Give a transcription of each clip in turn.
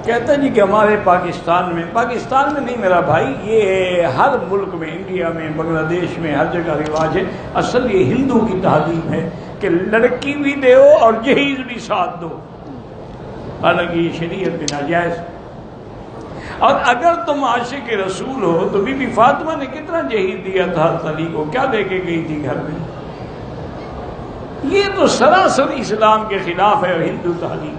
کہتا ہے جی کہ ہمارے پاکستان میں نہیں میرا بھائی، یہ ہر ملک میں، انڈیا میں، بنگلہ دیش میں، ہر جگہ رواج ہے۔ اصل یہ ہندو کی تہذیب ہے کہ لڑکی بھی دو اور جہیز بھی ساتھ دو، حالانکہ یہ شریعت میں ناجائز۔ اور اگر تم عاشق رسول ہو تو بی بی فاطمہ نے کتنا جہیز دیا تھا حضرت علی کو، کیا دے کے گئی تھی گھر میں؟ یہ تو سراسر اسلام کے خلاف ہے اور ہندو تہذیب۔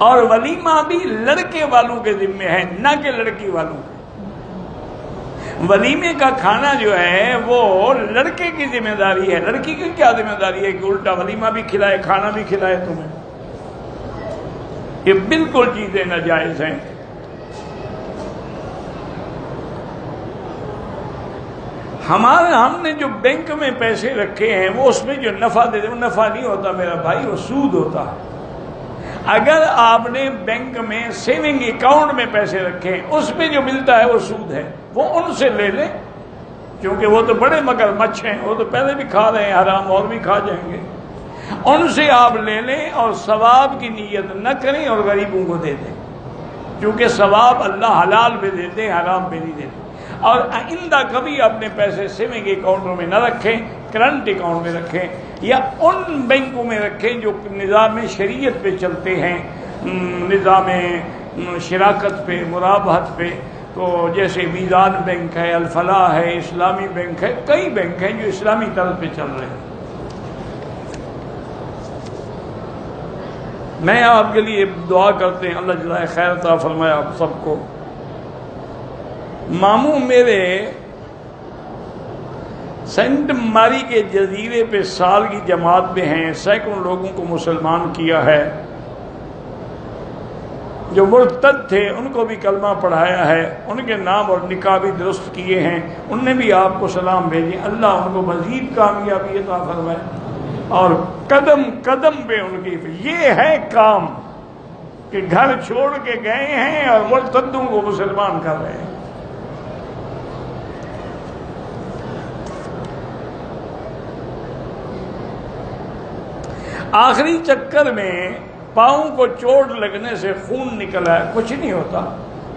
اور ولیمہ بھی لڑکے والوں کے ذمے ہے، نہ کہ لڑکی والوں کے۔ ولیمے کا کھانا جو ہے وہ لڑکے کی ذمہ داری ہے، لڑکی کی کیا ذمہ داری ہے کہ الٹا ولیمہ بھی کھلائے، کھانا بھی کھلائے تمہیں؟ یہ بالکل چیزیں ناجائز ہیں۔ ہم نے جو بینک میں پیسے رکھے ہیں وہ اس میں جو نفع دے وہ نفع نہیں ہوتا میرا بھائی، وہ سود ہوتا ہے۔ اگر آپ نے بینک میں سیونگ اکاؤنٹ میں پیسے رکھے ہیں، اس میں جو ملتا ہے وہ سود ہے، وہ ان سے لے لیں، کیونکہ وہ تو بڑے مگرمچھ ہیں، وہ تو پہلے بھی کھا رہے ہیں حرام، اور بھی کھا جائیں گے۔ ان سے آپ لے لیں اور ثواب کی نیت نہ کریں اور غریبوں کو دے دیں، کیونکہ ثواب اللہ حلال پہ دیتے ہیں، حرام پہ نہیں دیتے۔ اور آئندہ کبھی اپنے پیسے سیونگ اکاؤنٹوں میں نہ رکھیں، کرنٹ اکاؤنٹ میں رکھیں، یا ان بینکوں میں رکھیں جو نظام شریعت پہ چلتے ہیں، نظام شراکت پہ، مرابحت پہ۔ تو جیسے میزان بینک ہے، الفلاح ہے، اسلامی بینک ہے، کئی بینک ہیں جو اسلامی طرز پہ چل رہے ہیں۔ میں آپ کے لیے دعا کرتے ہیں، اللہ جزائے خیر عطا فرمائے آپ سب کو۔ ماموں میرے سینٹ ماری کے جزیرے پہ سال کی جماعت میں ہیں، سینکڑوں لوگوں کو مسلمان کیا ہے، جو مرتد تھے ان کو بھی کلمہ پڑھایا ہے، ان کے نام اور نکاح بھی درست کیے ہیں، ان نے بھی آپ کو سلام بھیجے، اللہ ان کو مزید کامیابی عطا فرمائے اور قدم قدم پہ ان کی۔ یہ ہے کام کہ گھر چھوڑ کے گئے ہیں اور مرتدوں کو مسلمان کر رہے ہیں۔ آخری چکر میں پاؤں کو چوٹ لگنے سے خون نکلا ہے، کچھ نہیں ہوتا،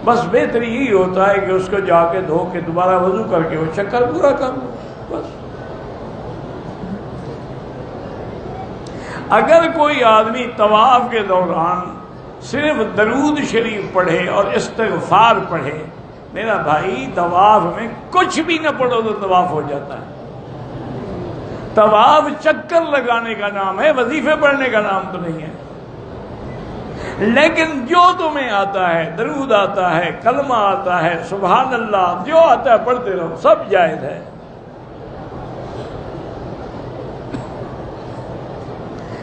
بس بہتر یہی ہوتا ہے کہ اس کو جا کے دھو کے دوبارہ وضو کر کے وہ چکر پورا کر لو بس۔ اگر کوئی آدمی طواف کے دوران صرف درود شریف پڑھے اور استغفار پڑھے، میرا بھائی طواف میں کچھ بھی نہ پڑھو تو طواف ہو جاتا ہے۔ طواف چکر لگانے کا نام ہے، وظیفے پڑھنے کا نام تو نہیں ہے۔ لیکن جو تمہیں آتا ہے، درود آتا ہے، کلمہ آتا ہے، سبحان اللہ جو آتا ہے پڑھتے رہو، سب جائز ہے۔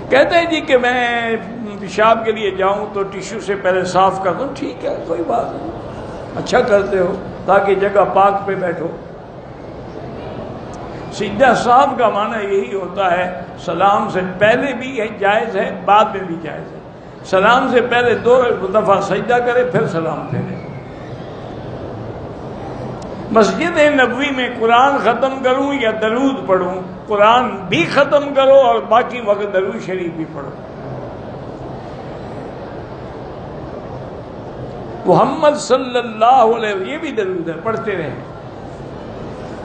کہتے ہیں جی کہ میں پیشاب کے لیے جاؤں تو ٹیشو سے پہلے صاف کر دوں، ٹھیک ہے کوئی بات نہیں، اچھا کرتے ہو تاکہ جگہ پاک پہ بیٹھو۔ سجدہ صاحب کا معنی یہی ہوتا ہے، سلام سے پہلے بھی جائز ہے، بعد میں بھی جائز ہے۔ سلام سے پہلے 2 دفعہ سجدہ کرے پھر سلام پھیرے۔ مسجد نبوی میں قرآن ختم کروں یا درود پڑھوں، قرآن بھی ختم کرو اور باقی وقت درود شریف بھی پڑھو۔ محمد صلی اللہ علیہ وسلم، یہ بھی درود ہے، پڑھتے رہیں۔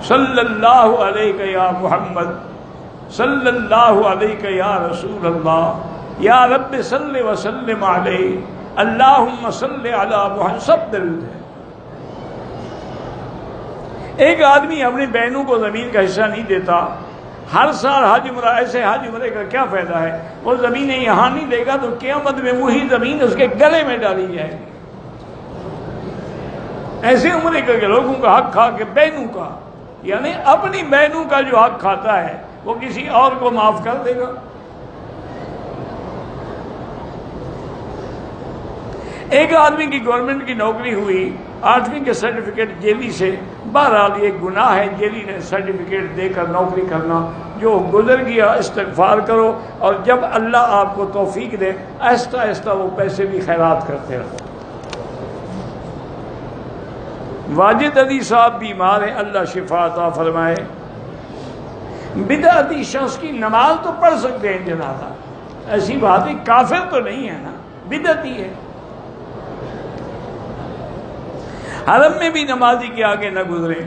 صلی اللہ علیہ یا محمد، صلی اللہ علیہ یا رسول اللہ، یا رب صلی وسلم علیہ، اللہم صلی علی محمد، سب درود ہے۔ ایک آدمی اپنی بہنوں کو زمین کا حصہ نہیں دیتا، ہر سال حج عمرہ، ایسے حج عمرے کا کیا فائدہ ہے؟ وہ زمینیں یہاں نہیں دے گا تو قیامت میں وہی زمین اس کے گلے میں ڈالی جائے گی۔ ایسے عمرے کر کے لوگوں کا حق کھا کے بہنوں کا، یعنی اپنی بہنوں کا جو حق کھاتا ہے وہ کسی اور کو معاف کر دے گا۔ ایک آدمی کی گورنمنٹ کی نوکری ہوئی، 8ویں کے سرٹیفکیٹ جیلی سے، بہرحال یہ گناہ ہے جیلی نے سرٹیفکیٹ دے کر نوکری کرنا، جو گزر گیا استغفار کرو، اور جب اللہ آپ کو توفیق دے آہستہ آہستہ وہ پیسے بھی خیرات کرتے رہو۔ واجد علی صاحب بیمار ہیں، اللہ شفا عطا فرمائے۔ بدعتی شخص کی نماز تو پڑھ سکتے ہیں جنازہ، ایسی بات ہے، کافر تو نہیں ہے نا، بدعتی ہے۔ حرم میں بھی نمازی کے آگے نہ گزرے۔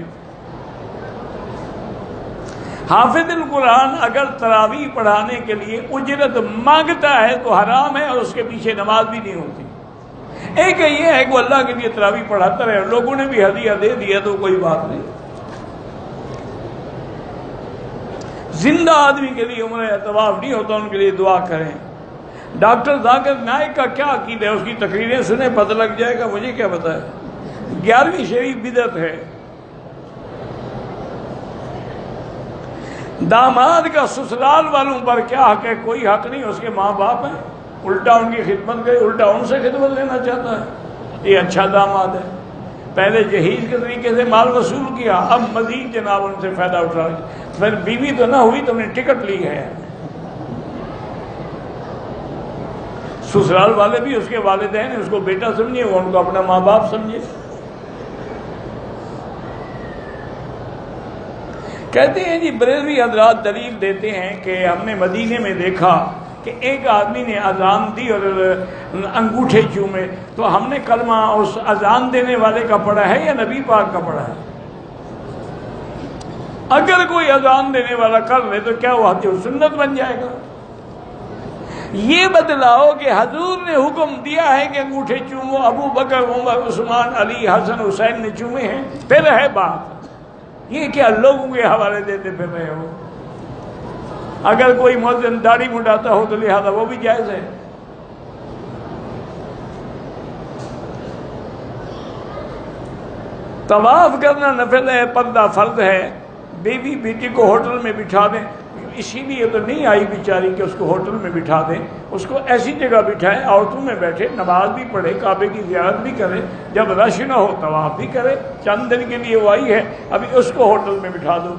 حافظ القرآن اگر تراویح پڑھانے کے لیے اجرت مانگتا ہے تو حرام ہے، اور اس کے پیچھے نماز بھی نہیں ہوتی۔ ایک یہ ہے کہ وہ اللہ کے لیے تراویح پڑھاتا رہے، اور لوگوں نے بھی ہدیہ دے دیا تو کوئی بات نہیں۔ زندہ آدمی کے لیے عمرہ طواف نہیں ہوتا، ان کے لیے دعا کریں۔ ڈاکٹر ذاکر نائک کا کیا عقیدہ ہے، اس کی تقریریں سنیں پتہ لگ جائے گا، مجھے کیا پتہ ہے۔ 11ویں شریف بدعت ہے۔ داماد کا سسرال والوں پر کیا حق ہے؟ کوئی حق نہیں، اس کے ماں باپ ہیں، الٹا ان کی خدمت کرے، الٹا ان سے خدمت لینا چاہتا ہے۔ یہ اچھا داماد ہے، پہلے جہیز کے طریقے سے مال وصول کیا، اب مزید جناب ان سے فائدہ اٹھا رہے۔ پھر بیوی تو نہ ہوئی، تم نے ٹکٹ لی ہے۔ سسرال والے بھی اس کے والدین ہیں، اس کو بیٹا سمجھے، وہ ان کو اپنا ماں باپ سمجھے۔ کہتے ہیں جی بریلوی حضرات دلیل دیتے ہیں کہ ہم نے مدینے میں دیکھا کہ ایک آدمی نے اذان دی اور انگوٹھے چومے، تو ہم نے کلمہ اس اذان دینے والے کا پڑھا ہے یا نبی پاک کا پڑھا ہے؟ اگر کوئی اذان دینے والا کر لے تو کیا وہ سنت بن جائے گا؟ یہ بدلاؤ کہ حضور نے حکم دیا ہے کہ انگوٹھے چومو، ابو بکر عمر عثمان علی حسن حسین نے چومے ہیں، پھر ہے بات۔ یہ کیا لوگوں کے حوالے دیتے پھر رہے ہو؟ اگر کوئی مؤذن داڑھی منڈاتا ہو تو لہذا وہ بھی جائز ہے۔ طواف کرنا نفل ہے، پردہ فرض ہے۔ بیوی بیٹی کو ہوٹل میں بٹھا دیں، اسی لیے تو نہیں آئی بیچاری کہ اس کو ہوٹل میں بٹھا دیں، اس کو ایسی جگہ بٹھائیں عورتوں میں بیٹھے، نماز بھی پڑھے، کعبے کی زیارت بھی کرے، جب رش نہ ہو طواف بھی کرے۔ چند دن کے لیے وہ آئی ہے، ابھی اس کو ہوٹل میں بٹھا دو۔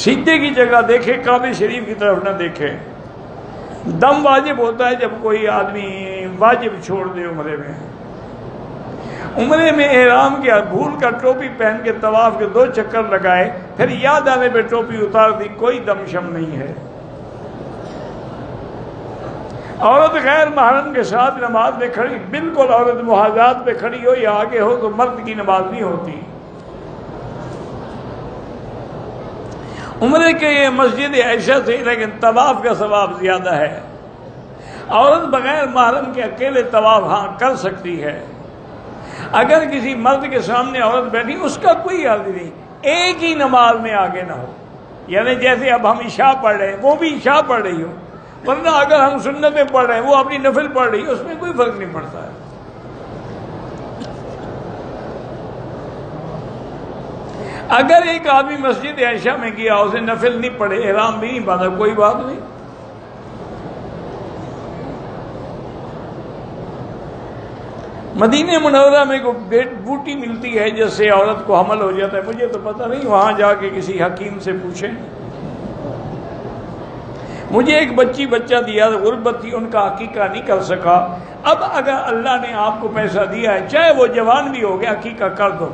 سجدے کی جگہ دیکھے، کعبے شریف کی طرف نہ دیکھے۔ دم واجب ہوتا ہے جب کوئی آدمی واجب چھوڑ دے عمرے میں۔ عمرے میں احرام کیا، بھول کر ٹوپی پہن کے طواف کے 2 چکر لگائے، پھر یاد آنے پہ ٹوپی اتار دی، کوئی دم شم نہیں ہے۔ عورت غیر محرم کے ساتھ نماز میں کھڑی، بالکل عورت محاذات پہ کھڑی ہو یا آگے ہو تو مرد کی نماز نہیں ہوتی۔ عمرے کے یہ مسجد عائشہ سے، لیکن طواف کا ثواب زیادہ ہے۔ عورت بغیر محرم کے اکیلے طواف ہاں کر سکتی ہے۔ اگر کسی مرد کے سامنے عورت بیٹھی، اس کا کوئی حرج نہیں، ایک ہی نماز میں آگے نہ ہو، یعنی جیسے اب ہم عشاء پڑھ رہے ہیں وہ بھی عشاء پڑھ رہی ہو، ورنہ اگر ہم سنتیں پڑھ رہے ہیں وہ اپنی نفل پڑھ رہی ہے، اس میں کوئی فرق نہیں پڑتا ہے۔ اگر ایک آدمی مسجد عائشہ میں گیا، اسے نفل نہیں پڑھے، احرام بھی نہیں باندھا، کوئی بات نہیں۔ مدینہ منورہ میں کوئی بوٹی ملتی ہے جس سے عورت کو حمل ہو جاتا ہے، مجھے تو پتہ نہیں، وہاں جا کے کسی حکیم سے پوچھیں۔ مجھے ایک بچہ دیا، غربت تھی، ان کا عقیقہ نہیں کر سکا۔ اب اگر اللہ نے آپ کو پیسہ دیا ہے، چاہے وہ جوان بھی ہو گیا، عقیقہ کر دو۔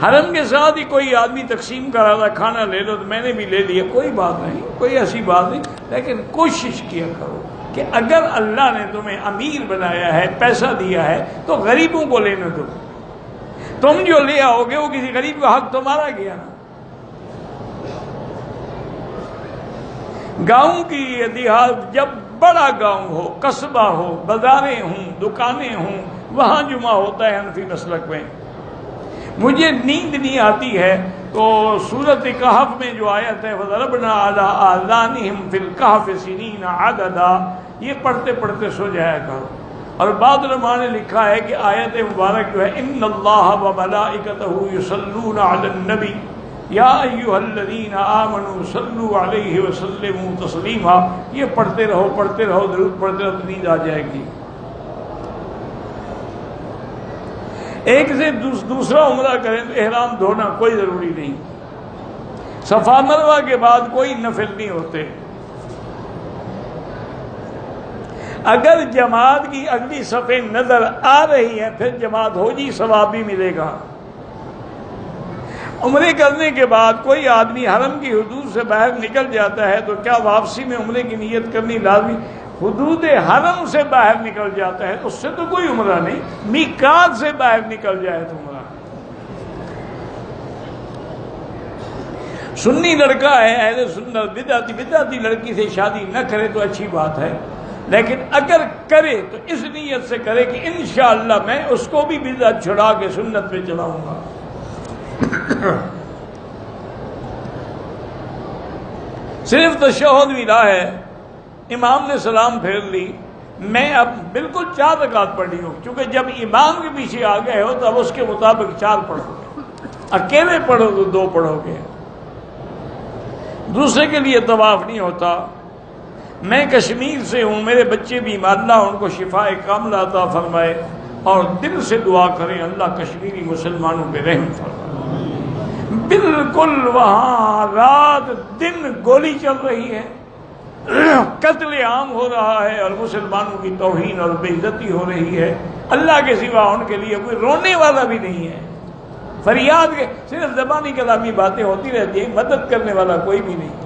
حرم کے ساتھ ہی کوئی آدمی تقسیم کرا تھا، کھانا لے لو، تو میں نے بھی لے لیا، کوئی بات نہیں، کوئی ایسی بات نہیں، لیکن کوشش کیا کرو کہ اگر اللہ نے تمہیں امیر بنایا ہے، پیسہ دیا ہے، تو غریبوں کو لینے دو۔ تم جو لے آؤ گے وہ کسی غریب کا حق تمہارا گیا نا۔ گاؤں کی دیہات، جب بڑا گاؤں ہو، قصبہ ہو، بازاریں ہوں، دکانیں ہوں، وہاں جمعہ ہوتا ہے حنفی مسلک میں۔ مجھے نیند نہیں آتی ہے تو سورۃ کہف میں جو آیت ہے وَضَرَبْنَا عَلَىٰ آذَانِهِمْ فِي الْكَهْفِ سِنِينَ عَدَدًا، یہ پڑھتے پڑھتے سو جایا کرو۔ اور بعض علماء نے لکھا ہے کہ آیت مبارک جو ہے اِنَّ اللَّهَ وَمَلَائِكَتَهُ يُصَلُّونَ عَلَى النَّبِيِّ يَا أَيُّهَا الَّذِينَ آمَنُوا صَلُّوا عَلَيْهِ وَسَلِّمُوا تَسْلِيمًا، یہ پڑھتے رہو درود پڑھتے رہو تو نیند آ جائے گی۔ ایک سے دوسرا عمرہ کریں تو احرام دھونا کوئی ضروری نہیں۔ صفا مروہ کے بعد کوئی نفل نہیں ہوتے۔ اگر جماعت کی اگلی صفیں نظر آ رہی ہیں پھر جماعت ہو جی، ثواب بھی ملے گا۔ عمرے کرنے کے بعد کوئی آدمی حرم کی حدود سے باہر نکل جاتا ہے تو کیا واپسی میں عمرے کی نیت کرنی لازمی؟ حدود حرم سے باہر نکل جاتا ہے اس سے تو کوئی عمرہ نہیں، میقات سے باہر نکل جائے تو عمرہ۔ سنی لڑکا ہے، اہل سنت، بدعتی لڑکی سے شادی نہ کرے تو اچھی بات ہے، لیکن اگر کرے تو اس نیت سے کرے کہ انشاءاللہ میں اس کو بھی بدعت چھڑا کے سنت پہ چلاؤں گا۔ صرف تشہد ملا ہے، امام نے سلام پھیر لی، میں اب بالکل 4 رکعت پڑھی ہوں، کیونکہ جب امام کے پیچھے آ گئے ہو تو اب اس کے مطابق 4 پڑھو گے، اکیلے پڑھو تو 2 پڑھو گے، دوسرے کے لیے طواف نہیں ہوتا۔ میں کشمیر سے ہوں، میرے بچے بیمار، اللہ ان کو شفا کاملہ عطا فرمائے، اور دل سے دعا کریں اللہ کشمیری مسلمانوں پہ رحم فرمائے۔ بالکل وہاں رات دن گولی چل رہی ہے، قتل عام ہو رہا ہے، اور مسلمانوں کی توہین اور بے عزتی ہو رہی ہے، اللہ کے سوا ان کے لیے کوئی رونے والا بھی نہیں ہے، فریاد کے صرف زبانی کلامی باتیں ہوتی رہتی ہیں، مدد کرنے والا کوئی بھی نہیں۔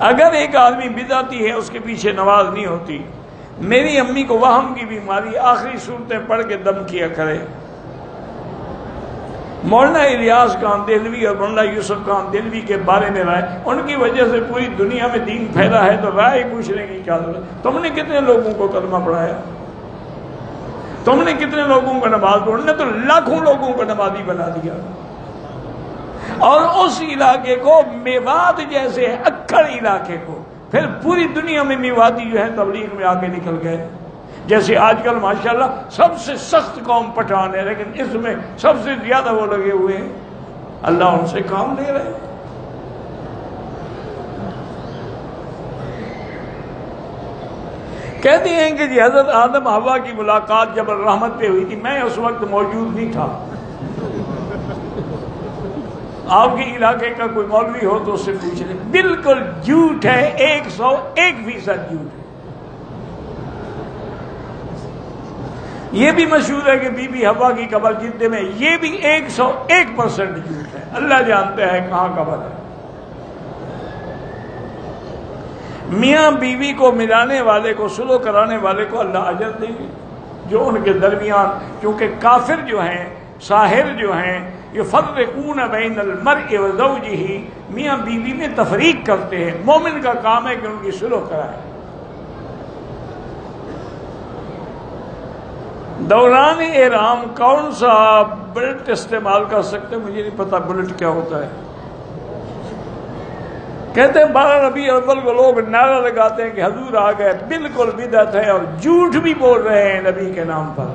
اگر ایک آدمی بدعتی ہے اس کے پیچھے نماز نہیں ہوتی۔ میری امی کو وہم کی بیماری، آخری صورتیں پڑھ کے دم کیا کرے۔ مولانا الیاس کاندھلوی اور مولانا یوسف کاندھلوی کے بارے میں رائے، ان کی وجہ سے پوری دنیا میں دین پھیلا ہے، تو رائے پوچھنے کی کیا ضرورت؟ تم نے کتنے لوگوں کو کلمہ پڑھایا؟ تم نے کتنے لوگوں کو نماز پڑھائی؟ نے تو لاکھوں لوگوں کو نمازی بنا دیا، اور اس علاقے کو میوات جیسے اکڑ علاقے کو پھر پوری دنیا میں میواتی جو ہے تبلیغ میں آگے نکل گئے۔ جیسے آج کل ماشاءاللہ سب سے سخت قوم پٹھان ہے، لیکن اس میں سب سے زیادہ وہ لگے ہوئے ہیں، اللہ ان سے کام لے رہے ہیں۔ کہتے ہیں کہ جی حضرت آدم حوا کی ملاقات جب الرحمت پہ ہوئی تھی، میں اس وقت موجود نہیں تھا۔ آپ کے علاقے کا کوئی مولوی ہو تو اس سے پوچھ لیں، بالکل جھوٹ ہے، 101% جھوٹ ہے۔ یہ بھی مشہور ہے کہ بی بی حوا کی قبر جدہ میں، یہ بھی 101% جھوٹ ہے، اللہ جانتا ہے کہاں قبر ہے۔ میاں بیوی کو ملانے والے کو، صلح کرانے والے کو اللہ اجر دیں گے، جو ان کے درمیان، کیونکہ کافر جو ہیں، ساحر جو ہیں، یفرقون بین المرء وزوجہ، میاں بیوی میں تفریق کرتے ہیں، مومن کا کام ہے کہ ان کی صلح کرائے۔ دوران احرام کون سا بلٹ استعمال کر سکتے؟ مجھے نہیں پتا بلٹ کیا ہوتا ہے۔ کہتے ہیں 12 ربیع الاول کو لوگ نعرہ لگاتے ہیں کہ حضور آ گئے، بالکل بدعت ہے، اور جھوٹ بھی بول رہے ہیں نبی کے نام پر۔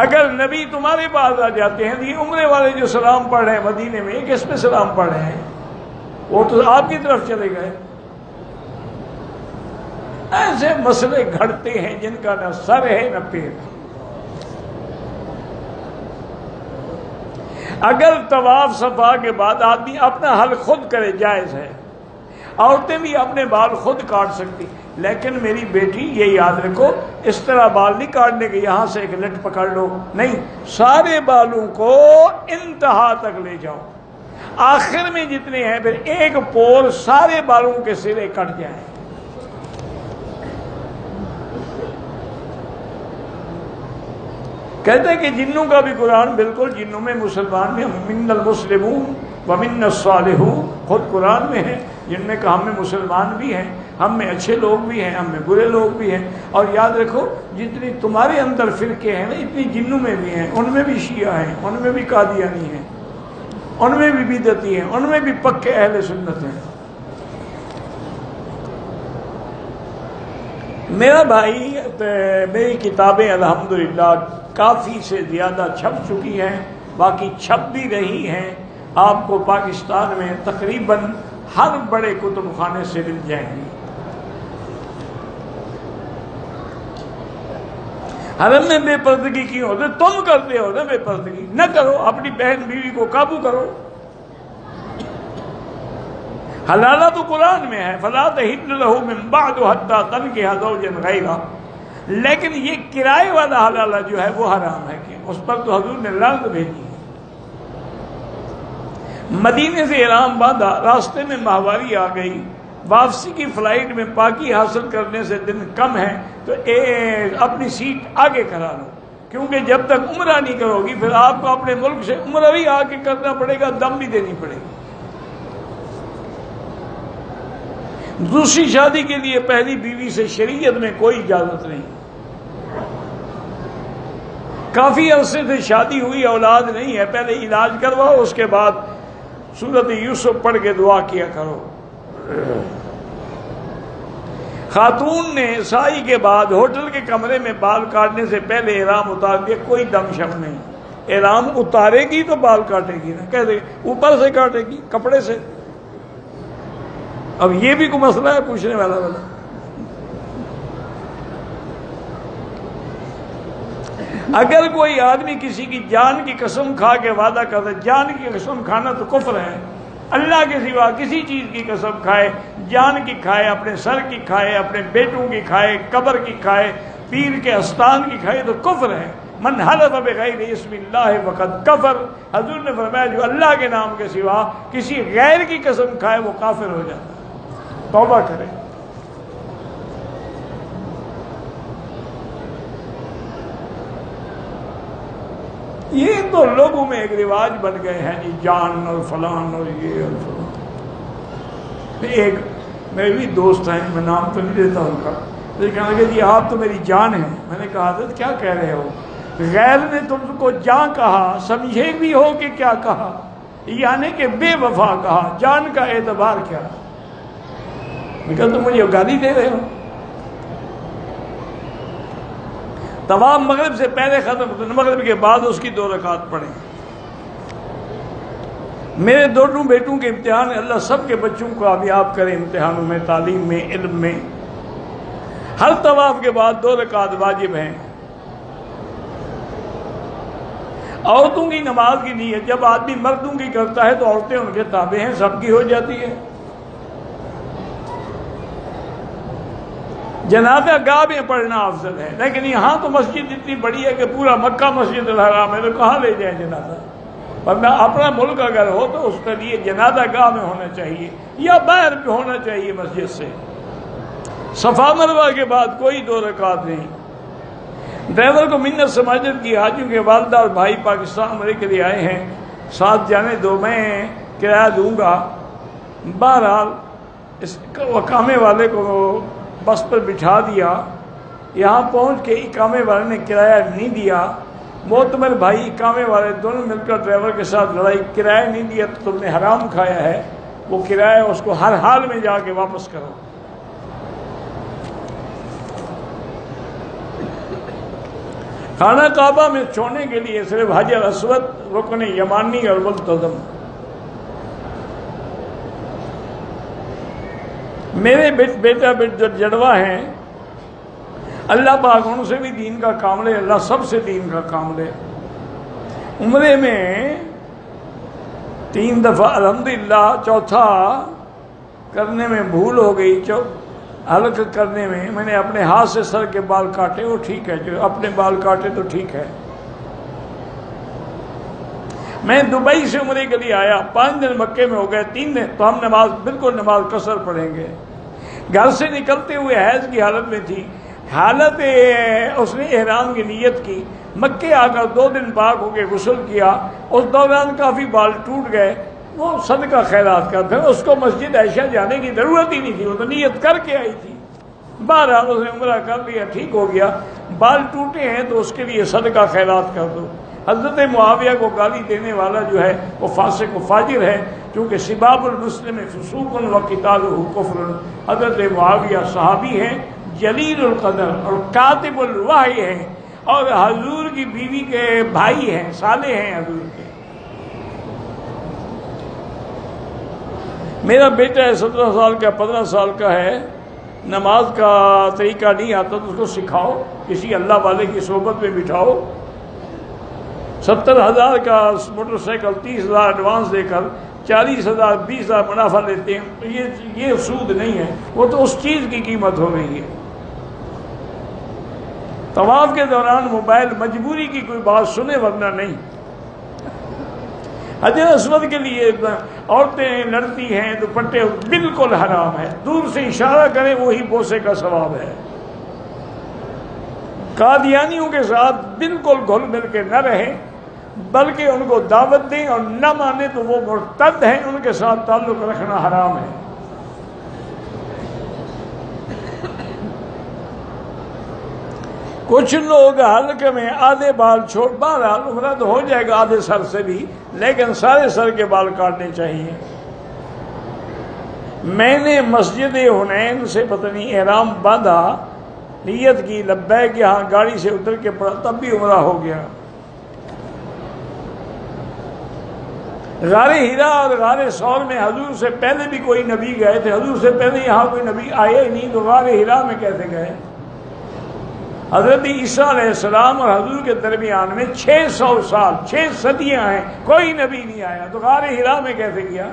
اگر نبی تمہارے پاس آ جاتے ہیں تو یہ عمرے والے جو سلام پڑھ رہے ہیں مدینے میں، کس پہ سلام پڑھ رہے ہیں؟ وہ تو آپ کی طرف چلے گئے۔ ایسے مسئلے گھڑتے ہیں جن کا نہ سر ہے نہ پیر۔ اگر طواف صفا کے بعد آدمی اپنا حل خود کرے جائز ہے، عورتیں بھی اپنے بال خود کاٹ سکتی، لیکن میری بیٹی یہ یاد رکھو، اس طرح بال نہیں کاٹنے کے یہاں سے ایک لٹ پکڑ لو، نہیں، سارے بالوں کو انتہا تک لے جاؤ، آخر میں جتنے ہیں پھر ایک پور سارے بالوں کے سرے کٹ جائیں۔ کہتے ہیں کہ جنوں کا بھی قرآن بالکل، جنوں میں مسلمان بھی، من المسلمون ومن الصالحون، خود قرآن میں ہے، جن میں کہ ہم میں مسلمان بھی ہیں، ہم میں اچھے لوگ بھی ہیں، ہم میں برے لوگ بھی ہیں، اور یاد رکھو جتنی تمہارے اندر فرقے ہیں نا، اتنی جنوں میں بھی ہیں، ان میں بھی شیعہ ہیں، ان میں بھی قادیانی ہیں، ان میں بھی بدعتی ہیں، ان میں بھی پکے اہل سنت ہیں۔ میرا بھائی، میری کتابیں الحمدللہ کافی سے زیادہ چھپ چکی ہیں، باقی چھپ بھی رہی ہیں، آپ کو پاکستان میں تقریباً ہر بڑے کتب خانے سے مل جائیں گی۔ حرم میں بے پردگی کی ہوتے، تم کرتے ہو نا بے پردگی، نہ کرو، اپنی بہن بیوی کو قابو کرو۔ حلالہ تو قرآن میں ہے، فَلَا تَحِلُّ لَهُ مِن بَعْدُ حَتَّى تَنكِحَ زَوْجًا غَيْرَهُ، لیکن یہ کرائے والا حلالہ جو ہے وہ حرام ہے، کہ اس پر تو حضور نے لعنت بھیجی ہے۔ مدینے سے احرام باندھا، راستے میں ماہواری آ گئی، واپسی کی فلائٹ میں پاکی حاصل کرنے سے دن کم ہے تو اپنی سیٹ آگے کرا لو، کیونکہ جب تک عمرہ نہیں کرو گی پھر آپ کو اپنے ملک سے عمرہ بھی آ کے کرنا پڑے گا، دم بھی دینی پڑے گی۔ دوسری شادی کے لیے پہلی بیوی سے شریعت میں کوئی اجازت نہیں، کافی عرصے سے شادی ہوئی، اولاد نہیں ہے، پہلے علاج کرواؤ، اس کے بعد سورۃ یوسف پڑھ کے دعا کیا کرو۔ خاتون نے سائی کے بعد ہوٹل کے کمرے میں بال کاٹنے سے پہلے احرام اتار دیا، کوئی دم شم نہیں، احرام اتارے گی تو بال کاٹے گی نا، کہہ دے اوپر سے کاٹے گی کپڑے سے۔ اب یہ بھی کوئی مسئلہ ہے پوچھنے والا والا؟ اگر کوئی آدمی کسی کی جان کی قسم کھا کے وعدہ کرتا ہے، جان کی قسم کھانا تو کفر ہے، اللہ کے سوا کسی چیز کی قسم کھائے، جان کی کھائے، اپنے سر کی کھائے، اپنے بیٹوں کی کھائے، قبر کی کھائے، پیر کے استان کی کھائے تو کفر ہے۔ من حلف بغیر اسم اللہ فقد کفر، حضور نے فرمایا جو اللہ کے نام کے سوا کسی غیر کی قسم کھائے وہ کافر ہو جاتا ہے۔ توبہ کرے۔ یہ تو لوگوں میں ایک رواج بن گئے ہیں جی، جان اور فلان اور یہ اور فلان۔ ایک میرے بھی دوست ہیں، میں نام تو نہیں دیتا ان کا، لیکن کہنے لگے جی آپ تو میری جان ہیں۔ میں نے کہا حضرت کیا کہہ رہے ہو؟ غیر نے تم کو جان کہا، سمجھے بھی ہو کہ کیا کہا، یعنی کہ بے وفا کہا، جان کا اعتبار کیا؟ میں کہا تم مجھے گالی دے رہے ہو۔ طواف مغرب سے پہلے ختم ہوتا ہے، مغرب کے بعد اس کی 2 رکعت پڑھیں۔ میرے دونوں بیٹوں کے امتحان، اللہ سب کے بچوں کو کامیاب کرے امتحانوں میں، تعلیم میں، علم میں۔ ہر طواف کے بعد 2 رکعت واجب ہیں۔ عورتوں کی نماز کی نیت جب آدمی مردوں کی کرتا ہے تو عورتیں ان کے تابع ہیں، سب کی ہو جاتی ہے۔ جنازہ گاہ میں پڑھنا افضل ہے، لیکن یہاں تو مسجد اتنی بڑی ہے کہ پورا مکہ مسجد الحرام ہے، تو کہاں لے جائیں جنازہ؟ ورنہ اپنا ملک اگر ہو تو اس کے لیے جنازہ گاہ میں ہونا چاہیے یا باہر بھی ہونا چاہیے مسجد سے۔ صفا مروہ کے بعد کوئی 2 رکعت نہیں۔ ڈرائیور کو منت سماجت کی، حاجیوں کے والدہ اور بھائی پاکستان عمرے کے لیے آئے ہیں، ساتھ جانے دو، میں کرایہ دوں گا۔ بہرحال اس اقامے والے کو بس پر بٹھا دیا، یہاں پہنچ کے اقامے والے نے کرایہ نہیں دیا۔ معتمر بھائی اقامے والے دونوں مل کر ڈرائیور کے ساتھ لڑائی، کرایہ نہیں دیا تو تم نے حرام کھایا ہے، وہ کرایہ اس کو ہر حال میں جا کے واپس کرو۔ خانہ کعبہ میں چھونے کے لیے صرف حجر اسود، رکن یمانی اور ملتزم۔ میرے بیٹا جو جڑوا ہیں، اللہ پاک ان سے بھی دین کا کام لے، اللہ سب سے دین کا کام لے۔ عمرے میں 3 دفعہ الحمدللہ، چوتھا کرنے میں بھول ہو گئی، حلق کرنے میں نے اپنے ہاتھ سے سر کے بال کاٹے، وہ ٹھیک ہے، جو اپنے بال کاٹے تو ٹھیک ہے۔ میں دبئی سے عمرے کے لیے آیا، 5 دن مکے میں ہو گئے، 3 دن تو ہم نماز قصر پڑھیں گے۔ گھر سے نکلتے ہوئے حیض کی حالت میں تھی، حالت اس نے احرام کی نیت کی، مکے آ کر 2 دن پاک ہو کے غسل کیا، اس دوران کافی بال ٹوٹ گئے، وہ صدقہ خیرات کر، پھر اس کو مسجد عائشہ جانے کی ضرورت ہی نہیں تھی، وہ تو نیت کر کے آئی تھی۔ بہرحال اس نے عمرہ کر لیا، ٹھیک ہو گیا۔ بال ٹوٹے ہیں تو اس کے لیے صدقہ خیرات کر دو۔ حضرت معاویہ کو گالی دینے والا جو ہے وہ فاسق و فاجر ہے، کیونکہ سباب المسلم فسوق و قتالہ کفر۔ حضرت معاویہ صحابی ہیں، جلیل القدر اور کاتب الوحی ہیں، اور حضور کی بیوی کے بھائی ہیں، صالح ہیں حضور کے۔ میرا بیٹا ہے 17 سال کا، 15 سال کا ہے، نماز کا طریقہ نہیں آتا تو اس کو سکھاؤ، کسی اللہ والے کی صحبت میں بٹھاؤ۔ 70,000 کا موٹر سائیکل 30,000 ایڈوانس دے کر 40,000 20,000 منافع لیتے ہیں، یہ سود نہیں ہے، وہ تو اس چیز کی قیمت ہو رہی ہے۔ طواف کے دوران موبائل مجبوری کی کوئی بات سنے ورنہ نہیں۔ حجر اسود کے لیے عورتیں لڑتی ہیں دوپٹے بالکل حرام ہے، دور سے اشارہ کریں وہی بوسے کا ثواب ہے۔ قادیانیوں کے ساتھ بالکل گھل مل کے نہ رہیں، بلکہ ان کو دعوت دیں، اور نہ مانے تو وہ مرتد ہیں، ان کے ساتھ تعلق رکھنا حرام ہے۔ کچھ لوگ حلق میں آدھے بال چھوڑ، بہرحال عمرہ تو ہو جائے گا آدھے سر سے بھی، لیکن سارے سر کے بال کاٹنے چاہیے۔ میں نے مسجد حنین سے پتہ نہیں احرام باندھا، نیت کی لبیک، یہاں گاڑی سے اتر کے پڑا، تب بھی عمرہ ہو گیا۔ غار ہیرا اور غار ثور میں حضور سے پہلے بھی کوئی نبی گئے تھے، حضور سے پہلے یہاں کوئی نبی آئے ہی نہیں، تو غار ہیرا میں کیسے گئے؟ حضرت عیسیٰ علیہ السلام اور حضور کے درمیان میں 600 سال، 6 صدیاں ہیں، کوئی نبی نہیں آیا، تو غار ہیرا میں کیسے گیا؟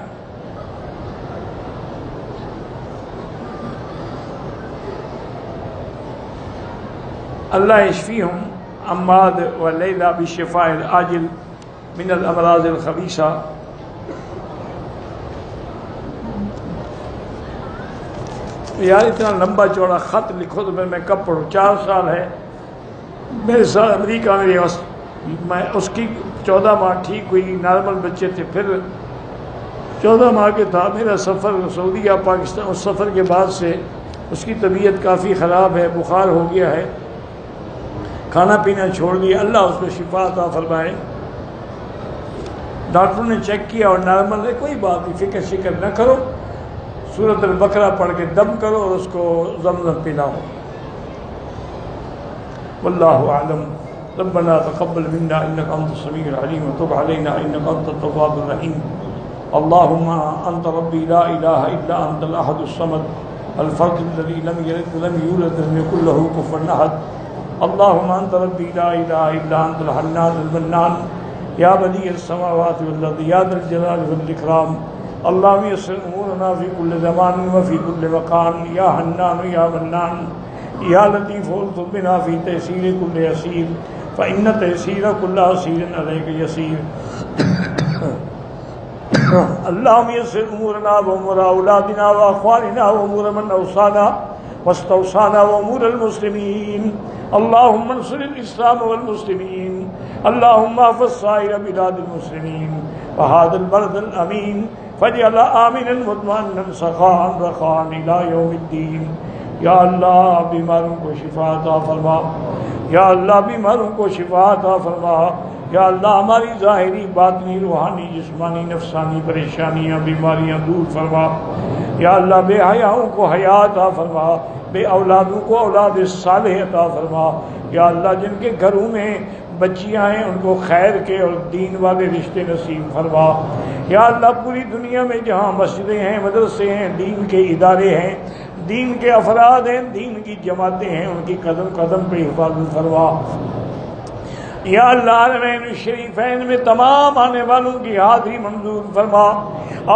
اللہ یشفیہم عماد و لیلہ بالشفاء العاجل من الامراض الخبیثہ۔ یار اتنا لمبا چوڑا خط لکھو تو میں کب پڑھوں؟ 4 سال ہے میرے ساتھ امریکہ میں اس کی 14 ماہ ٹھیک ہوئی، نارمل بچے تھے، پھر 14 ماہ کے تھا میرا سفر سعودیہ پاکستان، اس سفر کے بعد سے اس کی طبیعت کافی خراب ہے، بخار ہو گیا ہے، کھانا پینا چھوڑ دیا، اللہ اس کو شفا عطا فرمائے۔ ڈاکٹروں نے چیک کیا اور نارمل ہے، کوئی بات نہیں، فکر شکر نہ کرو، سورۃ البقرہ پڑھ کے دم کرو اور اس کو زمزم پلاؤ۔ واللہ اعلم۔ ربنا تقبل منا انك انت السميع العليم وتب علينا انك انت التواب الرحيم۔ اللهم انت ربي لا اله الا انت الاحد الصمد الفرد الذي لم يلد ولم يولد ولم يكن له كفوا احد۔ اللهم انت ربي لا اله الا انت الحنان المنان يا بديع السماوات والارض يا ذا الجلال والاكرام۔ اللهم يسر امورنا في كل زمان وفي كل مكان يا حنان يا منان يا لطيف الطف بنا في تيسير كل يسير فإن تيسير كل عسير عليك يسير۔ اللهم يسر امورنا وامور اولادنا واخواننا وامور من اوصانا واستوصانا وامور المسلمين۔ اللهم انصر الاسلام والمسلمين، اللهم احفظ سائر بلاد المسلمين وهذا البلد الامين فاجعل آمنا مطمئنا سخاء رخاء الى یوم الدین۔ یا اللہ بیماروں کو شفا عطا فرما، یا اللہ بیماروں کو شفا عطا فرما، یا اللہ ہماری ظاہری باطنی روحانی جسمانی نفسانی پریشانیاں بیماریاں دور فرما، یا اللہ بے حیاؤں کو حیا عطا فرما، بے اولادوں کو اولاد صالح عطا فرما، یا اللہ جن کے گھروں میں بچیاں ہیں ان کو خیر کے اور دین والے رشتے نصیب فرما، یا اللہ پوری دنیا میں جہاں مسجدیں ہیں، مدرسے ہیں، دین کے ادارے ہیں، دین کے افراد ہیں، دین کی جماعتیں ہیں، ان کی قدم قدم پہ حفاظت فرما، یا اللہ حرمین الشریفین میں تمام آنے والوں کی حاضری منظور فرما،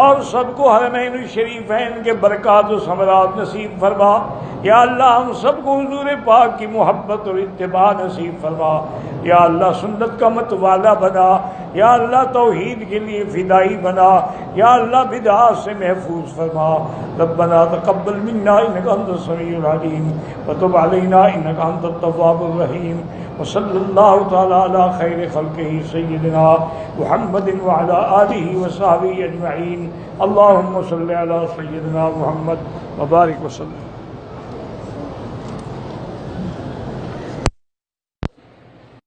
اور سب کو حرمین الشریفین کے برکات و ثمرات نصیب فرما، یا اللہ ہم سب کو حضور پاک کی محبت اور اتباع نصیب فرما، یا اللہ سنت کا متوالا بنا، یا اللہ توحید کے لیے فدائی بنا، یا اللہ بدعات سے محفوظ فرما۔ ربنا تقبل منا انك انت السميع العليم وتب علينا انك انت التواب الرحيم، وصلی اللہ تعالی علی خیر خلقہ سیدنا محمد وعلی آلہ وصحبہ اجمعین۔ اللہم صلی علی سیدنا محمد وبارک وسلم۔